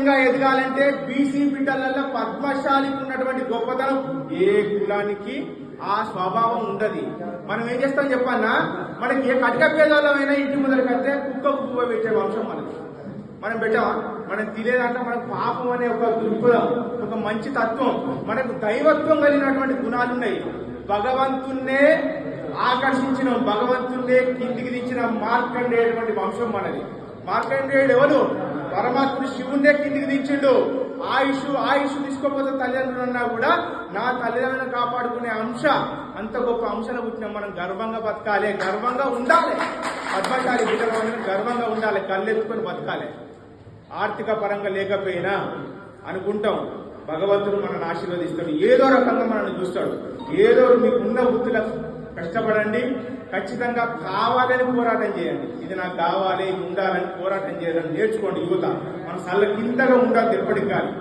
ఆర్థికంగా ఎదగాలంటే బీసీ బిడ్డలలో పద్మశాలికి ఉన్నటువంటి గొప్పతనం ఏ కులానికి ఆ స్వభావం ఉండదు. మనం ఏం చేస్తాం చెప్పన్నా, మనకి ఏ కటిక పేదలమైనా ఇంటి ముందర కడితే కుక్కకు పువ్వు పెట్టే వంశం మనకి. మనం పెట్టామా? మనం తినేదంటే మనకు పాపం అనే ఒక దృక్పథం, ఒక మంచి తత్వం, మనకు దైవత్వం కలిగినటువంటి గుణాలు ఉన్నాయి. భగవంతున్నే ఆకర్షించిన, భగవంతున్నే కిందికి దించిన మార్కండేయుడు వంశం మనది. మార్కండేయుడు ఎవరు? పరమాత్ముడు శివుణ్ణే కిందికి దించిండు. ఆయుష్ తీసుకోకపోతే తల్లిదండ్రులు అన్నా కూడా నా తల్లిదండ్రులను కాపాడుకునే అంశ, అంత గొప్ప అంశాన్ని పుట్టిన మనం గర్వంగా బతకాలి, గర్వంగా ఉండాలి. పద్మశాలి బిడ్డలు గర్వంగా ఉండాలి, కళ్ళెత్తుకొని బతకాలి. ఆర్థిక పరంగా లేకపోయినా అనుకుంటాం, భగవంతుడు మనల్ని ఆశీర్వదిస్తాడు, ఏదో రకంగా మనల్ని చూస్తాడు. ఏదో మీకున్న వృత్తిలో కష్టపడండి, ఖచ్చితంగా కావాలని పోరాటం చేయండి. ఇది నాకు కావాలి, ఉండాలని పోరాటం చేయాలని నేర్చుకోండి. యువత మన సల్ల కిందగా ఉండాలి ఎప్పటికి కానీ.